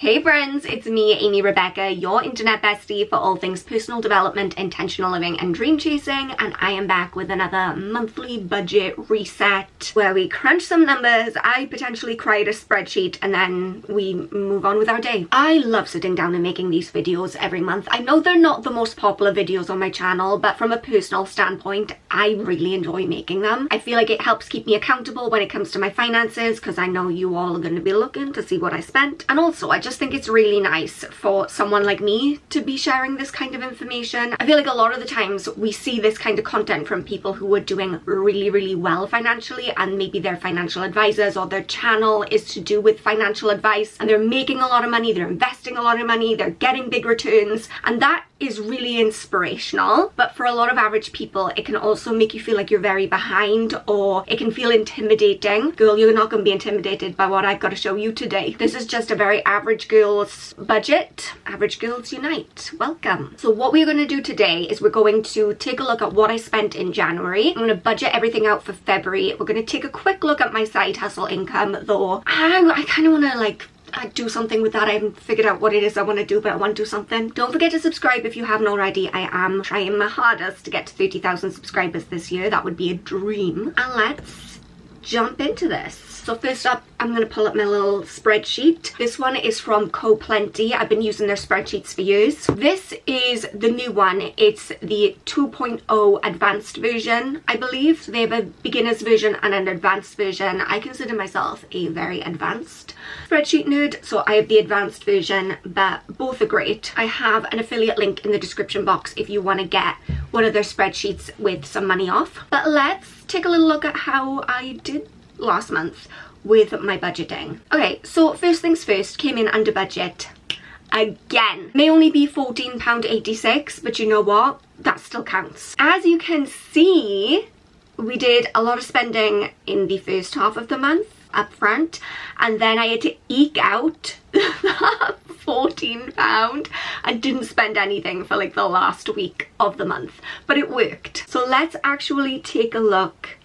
Hey friends, it's me, Amy Rebecca, your internet bestie for all things personal development, intentional living and dream chasing, and I am back with another monthly budget reset where we crunch some numbers, I potentially create a spreadsheet, and then we move on with our day. I love sitting down and making these videos every month. I know they're not the most popular videos on my channel, but from a personal standpoint, I really enjoy making them. I feel like it helps keep me accountable when it comes to my finances because I know you all are going to be looking to see what I spent, and also I just think it's really nice for someone like me to be sharing this kind of information. I feel like a lot of the times we see this kind of content from people who are doing really well financially, and maybe their financial advisors or their channel is to do with financial advice, and they're making a lot of money, they're investing a lot of money, they're getting big returns, and that is really inspirational. But for a lot of average people, it can also make you feel like you're very behind, or it can feel intimidating. Girl, you're not going to be intimidated by what I've got to show you today. This is just a very average girl's budget. Average girls unite. Welcome. So what we're going to do today is we're going to take a look at what I spent in January. I'm going to budget everything out for February. We're going to take a quick look at my side hustle income, though I kind of want to I do something with that. I haven't figured out what it is I want to do, but I want to do something. Don't forget to subscribe if you haven't already. I am trying my hardest to get to 30,000 subscribers this year. That would be a dream. And let's jump into this. So first up, I'm going to pull up my little spreadsheet. This one is from CoPlenty. I've been using their spreadsheets for years. This is the new one. It's the 2.0 advanced version, I believe. So they have a beginner's version and an advanced version. I consider myself a very advanced spreadsheet nerd, so I have the advanced version, but both are great. I have an affiliate link in the description box if you want to get one of their spreadsheets with some money off. But let's take a little look at how I did last month with my budgeting. Okay, so first things first, came in under budget again. May only be £14.86, but you know what? That still counts. As you can see, we did a lot of spending in the first half of the month up front, and then I had to eke out that £14 and didn't spend anything for like the last week of the month, but it worked. So let's actually take a look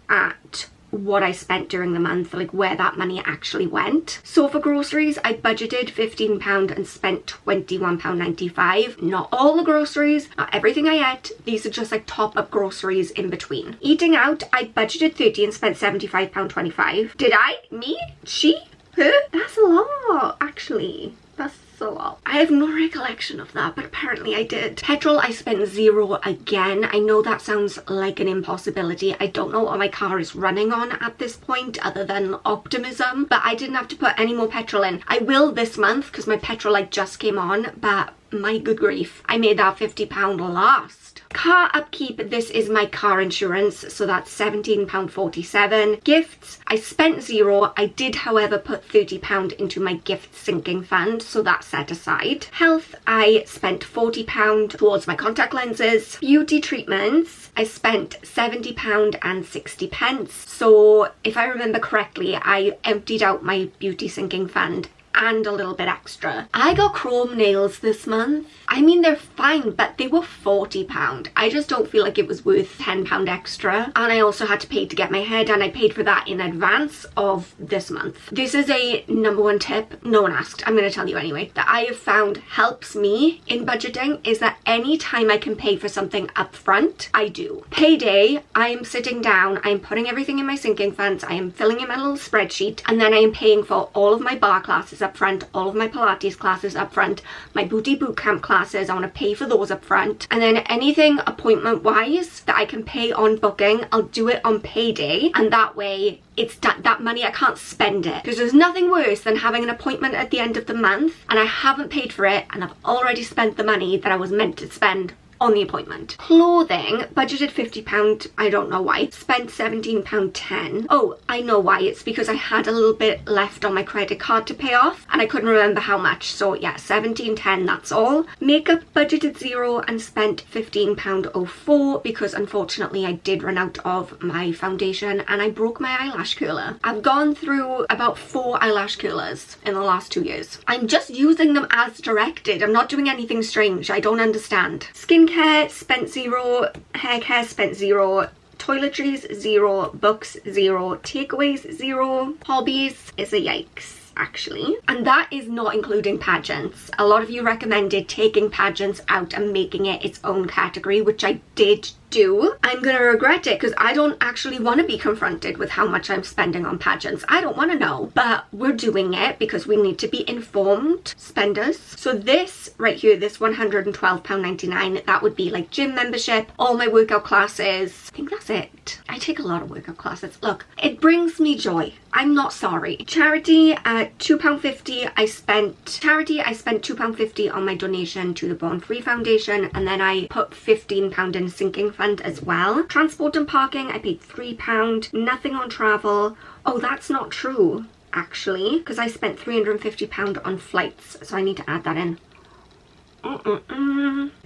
at what I spent during the month, like where that money actually went. So for groceries, I budgeted £15 and spent £21.95. Not all the groceries, not everything I ate. These are just like top up groceries in between. Eating out, I budgeted £30 and spent £75.25. Did I? Me? She? Her? That's a lot, actually. That's a lot. I have no recollection of that, but apparently I did. Petrol, I spent £0 again. I know that sounds like an impossibility. I don't know what my car is running on at this point other than optimism, but I didn't have to put any more petrol in. I will this month because my petrol like just came on, but my good grief, I made that £50 last. Car upkeep, this is my car insurance, so that's £17.47. Gifts, I spent £0. I did, however, put £30 into my gift sinking fund, so that's set aside. Health, I spent £40 towards my contact lenses. Beauty treatments, I spent £70 and 60p. So if I remember correctly, I emptied out my beauty sinking fund and a little bit extra. I got chrome nails this month. I mean, they're fine, but they were £40. I just don't feel like it was worth £10 extra. And I also had to pay to get my hair done. I paid for that in advance of this month. This is a #1 tip, no one asked, I'm gonna tell you anyway, that I have found helps me in budgeting is that any time I can pay for something up front, I do. Payday, I am sitting down, I am putting everything in my sinking funds, I am filling in my little spreadsheet, and then I am paying for all of my bar classes up front, all of my Pilates classes up front, my booty bootcamp classes, I want to pay for those up front, and then anything appointment wise that I can pay on booking, I'll do it on payday, and that way it's that money, I can't spend it, because there's nothing worse than having an appointment at the end of the month and I haven't paid for it and I've already spent the money that I was meant to spend on the appointment. Clothing, budgeted £50, I don't know why. Spent £17.10. Oh, I know why. It's because I had a little bit left on my credit card to pay off and I couldn't remember how much. So yeah, £17.10, that's all. Makeup, budgeted £0 and spent £15.04 because unfortunately I did run out of my foundation and I broke my eyelash curler. I've gone through about 4 eyelash curlers in the last 2 years. I'm just using them as directed. I'm not doing anything strange. I don't understand. Skincare, spent £0. Hair care, spent £0. Toiletries, £0. Books, £0. Takeaways, £0. Hobbies is a yikes. actually. And that is not including pageants. A lot of you recommended taking pageants out and making it its own category, which I did do. I'm gonna regret it because I don't actually want to be confronted with how much I'm spending on pageants. I don't want to know, but we're doing it because we need to be informed spenders. So this right here, this £112.99, that would be like gym membership, all my workout classes. I think that's it. I take a lot of workout classes. Look, it brings me joy. I'm not sorry. Charity at £2.50. I spent £2.50 on my donation to the Born Free Foundation, and then I put £15 in a sinking fund as well. Transport and parking, I paid £3. Nothing on travel. Oh, that's not true actually, because I spent £350 on flights, so I need to add that in.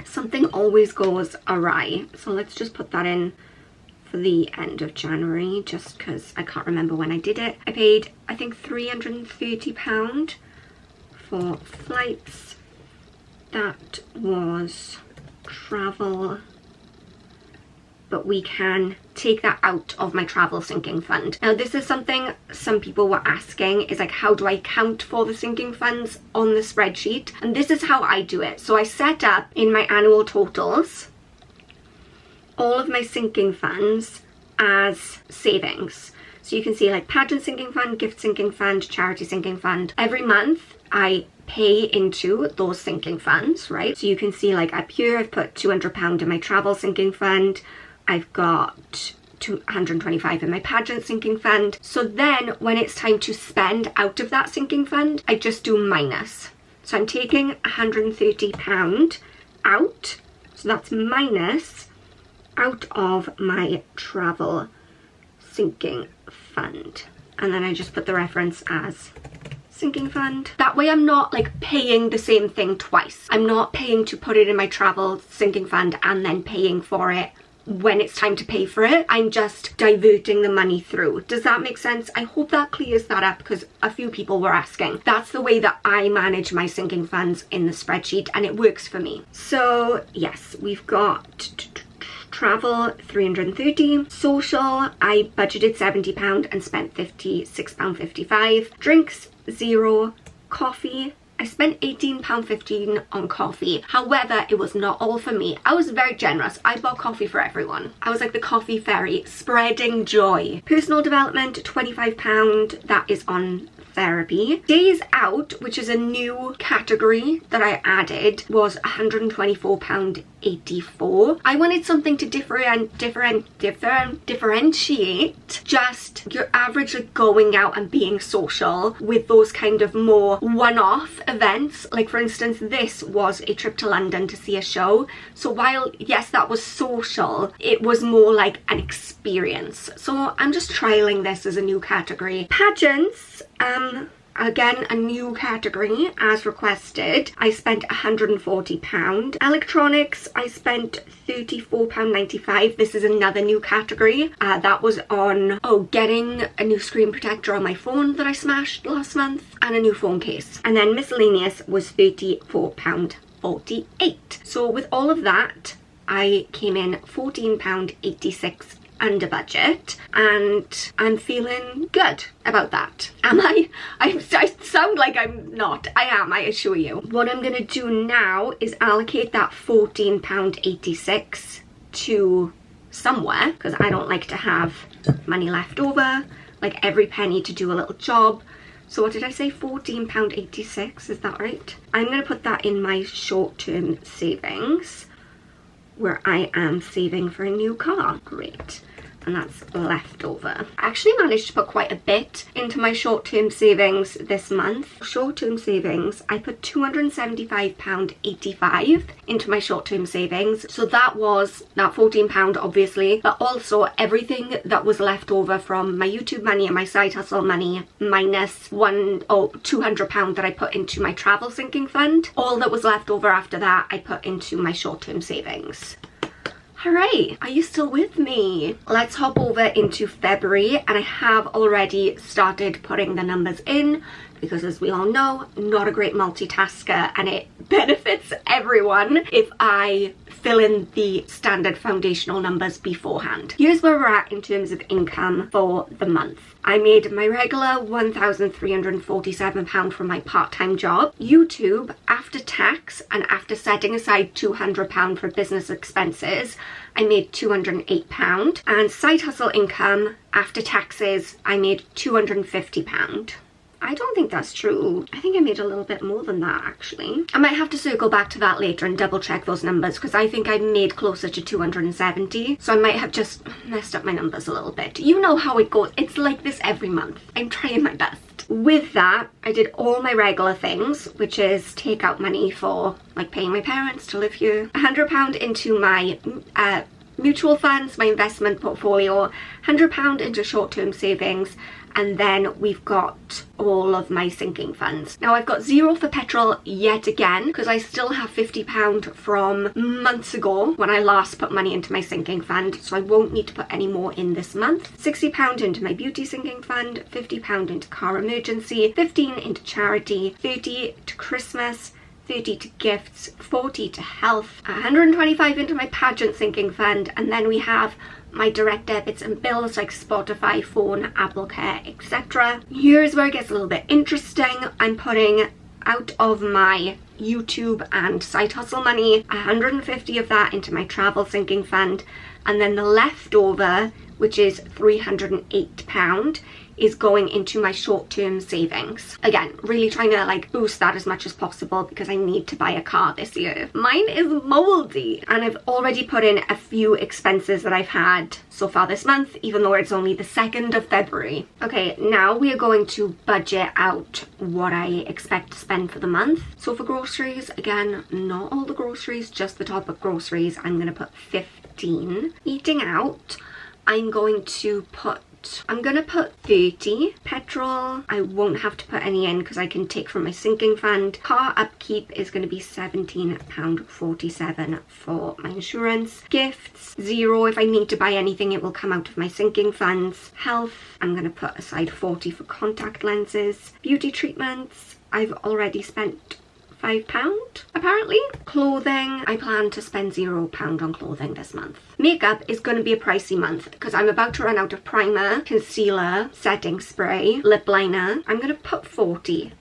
Something always goes awry, so let's just put that in for the end of January, just because I can't remember when I did it. I paid, I think, £330 for flights. That was travel, but we can take that out of my travel sinking fund. Now, this is something some people were asking, is like, how do I account for the sinking funds on the spreadsheet? And this is how I do it. So I set up in my annual totals all of my sinking funds as savings. So you can see like pageant sinking fund, gift sinking fund, charity sinking fund. Every month I pay into those sinking funds, right? So you can see like up here I've put £200 in my travel sinking fund. I've got 225 in my pageant sinking fund. So then when it's time to spend out of that sinking fund, I just do minus. So I'm taking £130 out. So that's minus out of my travel sinking fund. And then I just put the reference as sinking fund. That way I'm not like paying the same thing twice. I'm not paying to put it in my travel sinking fund and then paying for it when it's time to pay for it. I'm just diverting the money through. Does that make sense? I hope that clears that up because a few people were asking. That's the way that I manage my sinking funds in the spreadsheet, and it works for me. So yes, we've got travel £330, social I budgeted £70 and spent £56.55, drinks £0, coffee I spent £18.15 on coffee. However, it was not all for me. I was very generous. I bought coffee for everyone. I was like the coffee fairy, spreading joy. Personal development, £25. That is on therapy. Days out, which is a new category that I added, was £124.84. I wanted something to differentiate just your average like going out and being social with those kind of more one-off events. Like for instance, this was a trip to London to see a show. So while yes, that was social, it was more like an experience. So I'm just trialing this as a new category. Pageants, again, a new category as requested. I spent £140. Electronics, I spent £34.95. This is another new category. That was on, getting a new screen protector on my phone that I smashed last month and a new phone case. And then miscellaneous was £34.48. So with all of that, I came in £14.86 under budget, and I'm feeling good about that. Am I? I sound like I'm not. I am, I assure you. What I'm gonna do now is allocate that £14.86 to somewhere, because I don't like to have money left over, like every penny to do a little job. So what did I say? £14.86, is that right? I'm gonna put that in my short-term savings, where I am saving for a new car. Great. And that's left over. I actually managed to put quite a bit into my short-term savings this month. Short-term savings, I put £275.85 into my short-term savings. So that was that £14 obviously, but also everything that was left over from my YouTube money and my side hustle money, minus £200 that I put into my travel sinking fund. All that was left over after that, I put into my short-term savings. Hooray! Are you still with me? Let's hop over into February, and I have already started putting the numbers in because, as we all know, not a great multitasker, and it benefits everyone if I fill in the standard foundational numbers beforehand. Here's where we're at in terms of income for the month. I made my regular £1,347 from my part-time job. YouTube, after tax and after setting aside £200 for business expenses, I made £208. And side hustle income, after taxes, I made £250. I don't think that's true. I think I made a little bit more than that, actually. I might have to circle back to that later and double check those numbers, because I think I made closer to 270. So I might have just messed up my numbers a little bit. You know how it goes. It's like this every month. I'm trying my best. With that, I did all my regular things, which is take out money for like paying my parents to live here. £100 into my mutual funds, my investment portfolio, £100 into short-term savings, and then we've got all of my sinking funds. Now I've got zero for petrol yet again, because I still have £50 from months ago when I last put money into my sinking fund, so I won't need to put any more in this month. £60 into my beauty sinking fund, £50 into car emergency, 15 into charity, 30 to Christmas, 30 to gifts, 40 to health, 125 into my pageant sinking fund, and then we have my direct debits and bills like Spotify, phone, Apple Care, etc. Here's where it gets a little bit interesting. I'm putting out of my YouTube and side hustle money, 150 of that into my travel sinking fund, and then the leftover, which is £308, is going into my short-term savings. Again, really trying to like boost that as much as possible because I need to buy a car this year. Mine is moldy, and I've already put in a few expenses that I've had so far this month, even though it's only the 2nd of February. Okay, now we are going to budget out what I expect to spend for the month. So for groceries, again, not all the groceries, just the top up groceries, I'm gonna put 15. Eating out, I'm gonna put 30. Petrol, I won't have to put any in because I can take from my sinking fund. Car upkeep is going to be £17.47 for my insurance. Gifts, 0. If I need to buy anything, it will come out of my sinking funds. Health, I'm going to put aside 40 for contact lenses. Beauty treatments, I've already spent £5 apparently. Clothing, I plan to spend £0 on clothing this month. Makeup is going to be a pricey month because I'm about to run out of primer, concealer, setting spray, lip liner. I'm going to put 40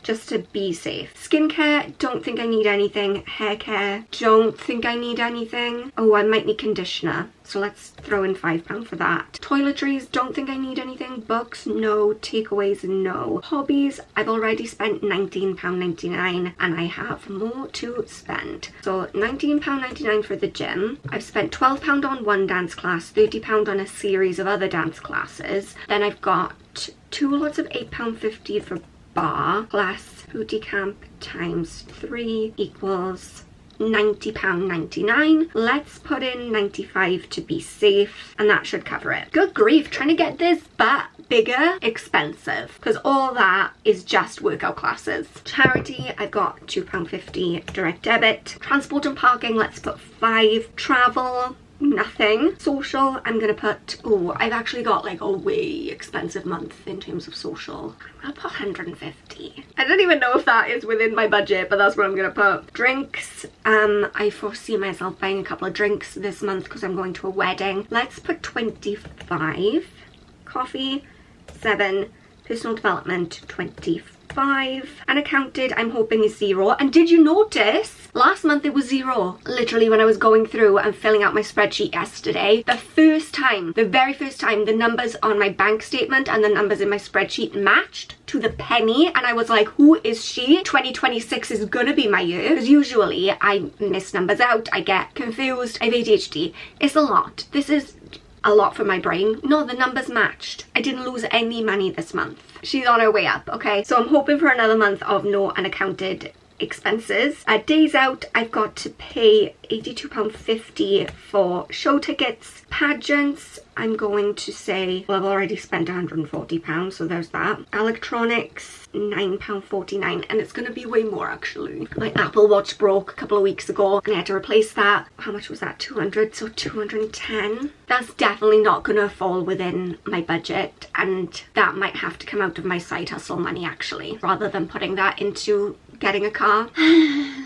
just to be safe. Skincare, don't think I need anything. Hair care, don't think I need anything. Oh, I might need conditioner, so let's throw in £5 for that. Toiletries, don't think I need anything. Books, no. Takeaways, no. Hobbies, I've already spent £19.99 and I have more to spend. So £19.99 for the gym. I've spent £12 on one dance class, £30 on a series of other dance classes. Then I've got 2 lots of £8.50 for bar plus booty camp times 3 equals £90.99. Let's put in 95 to be safe, and that should cover it. Good grief, trying to get this but bigger, expensive, because all that is just workout classes. Charity, I've got £2.50 direct debit. Transport and parking, let's put 5. Travel, nothing. Social, I'm gonna put, oh, I've actually got like a way expensive month in terms of social. I'm gonna put 150. I don't even know if that is within my budget, but that's what I'm gonna put. Drinks, I foresee myself buying a couple of drinks this month because I'm going to a wedding. Let's put 25. Coffee, 7. Personal development, 25. Unaccounted, I'm hoping is 0. And did you notice last month it was 0? Literally, when I was going through and filling out my spreadsheet yesterday, the very first time the numbers on my bank statement and the numbers in my spreadsheet matched to the penny, and I was like, who is she? 2026 is gonna be my year, because usually I miss numbers out, I get confused, I have ADHD. It's a lot. This is a lot for my brain. No, the numbers matched. I didn't lose any money this month. She's on her way up, okay? So I'm hoping for another month of no unaccounted expenses. Days out, I've got to pay £82.50 for show tickets. Pageants, I'm going to say, well, I've already spent £140, so there's that. Electronics, £9.49, and it's gonna be way more actually. My Apple Watch broke a couple of weeks ago and I had to replace that. How much was that? 200, so 210. That's definitely not gonna fall within my budget, and that might have to come out of my side hustle money actually, rather than putting that into getting a car.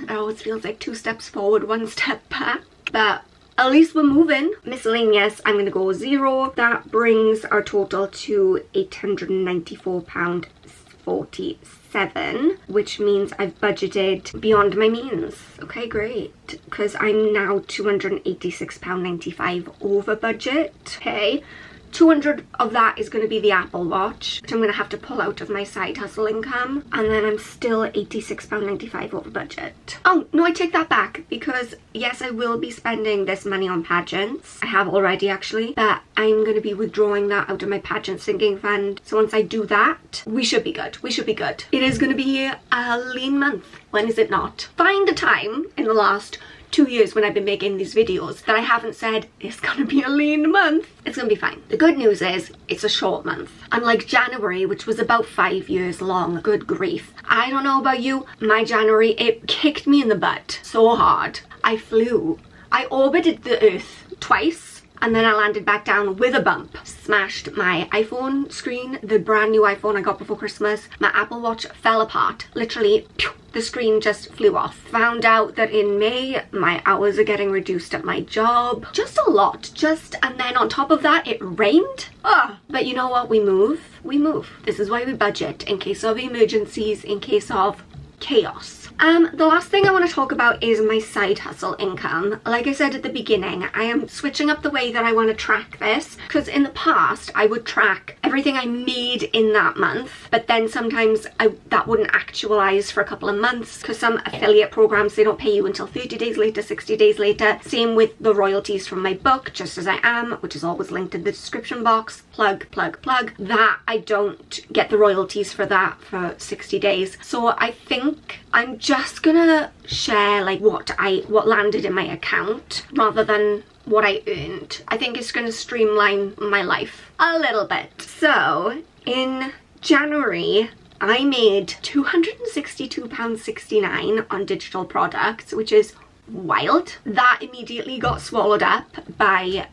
It always feels like 2 steps forward, 1 step back. But at least we're moving. Miscellaneous, I'm going to go 0. That brings our total to £894.47, which means I've budgeted beyond my means. Okay, great. Because I'm now £286.95 over budget. Okay. 200 of that is going to be the Apple Watch, which I'm going to have to pull out of my side hustle income, and then I'm still £86.95 over budget. Oh, no, I take that back, because yes, I will be spending this money on pageants. I have already, actually, but I'm going to be withdrawing that out of my pageant sinking fund. So once I do that, we should be good. We should be good. It is going to be a lean month. When is it not? Find a time in the last 2 years when I've been making these videos that I haven't said it's gonna be a lean month. It's gonna be fine. The good news is it's a short month. Unlike January, which was about 5 years long. Good grief. I don't know about you, my January, it kicked me in the butt so hard. I flew. I orbited the Earth twice, and then I landed back down with a bump. Smashed my iPhone screen, the brand new iPhone I got before Christmas. My Apple Watch fell apart. Literally, pew, the screen just flew off. Found out that in May, my hours are getting reduced at my job. Just a lot. And then on top of that, it rained. Ugh. But you know what? We move. We move. This is why we budget, in case of emergencies, in case of chaos. The last thing I want to talk about is my side hustle income. Like I said at the beginning, I am switching up the way that I want to track this, because in the past I would track everything I made in that month, but then sometimes that wouldn't actualize for a couple of months, because some affiliate programs, they don't pay you until 30 days later, 60 days later. Same with the royalties from my book, Just As I Am, which is always linked in the description box. Plug, plug, plug. That I don't get the royalties for that for 60 days. So I think I'm just gonna share like what landed in my account rather than what I earned. I think it's gonna streamline my life a little bit. So in January, I made £262.69 on digital products, which is wild. That immediately got swallowed up by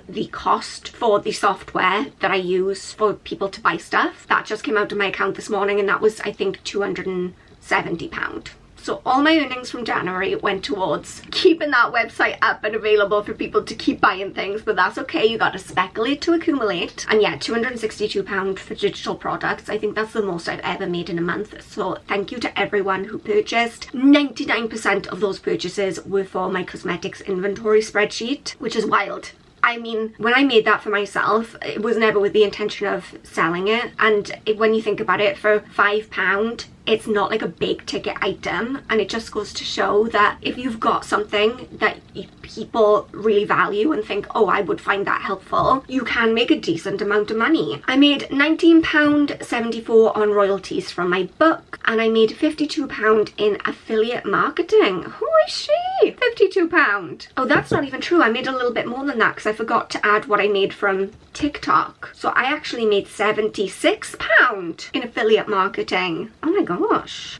the cost for the software that I use for people to buy stuff. That just came out of my account this morning, and that was, I think, £270. So all my earnings from January went towards keeping that website up and available for people to keep buying things, but that's okay. You gotta speculate to accumulate. And yeah, £262 for digital products. I think that's the most I've ever made in a month. So thank you to everyone who purchased. 99% of those purchases were for my cosmetics inventory spreadsheet, which is wild. I mean, when I made that for myself, it was never with the intention of selling it. And when you think about it, for £5, it's not like a big ticket item, and it just goes to show that if you've got something that people really value and think, oh, I would find that helpful, you can make a decent amount of money. I made £19.74 on royalties from my book, and I made £52 in affiliate marketing. Who is she? £52. Oh, that's not even true. I made a little bit more than that because I forgot to add what I made from TikTok. So I actually made £76 in affiliate marketing. Oh my gosh.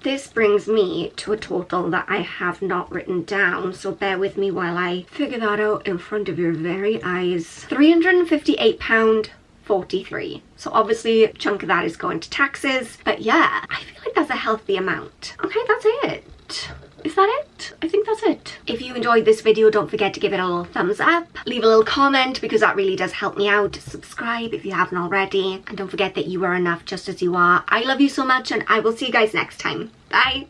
This brings me to a total that I have not written down, so bear with me while I figure that out in front of your very eyes. £358.43. So obviously a chunk of that is going to taxes, but yeah, I feel like that's a healthy amount. Okay, that's it. Is that it? I think that's it. If you enjoyed this video, don't forget to give it a little thumbs up. Leave a little comment because that really does help me out. Subscribe if you haven't already. And don't forget that you are enough just as you are. I love you so much, and I will see you guys next time. Bye.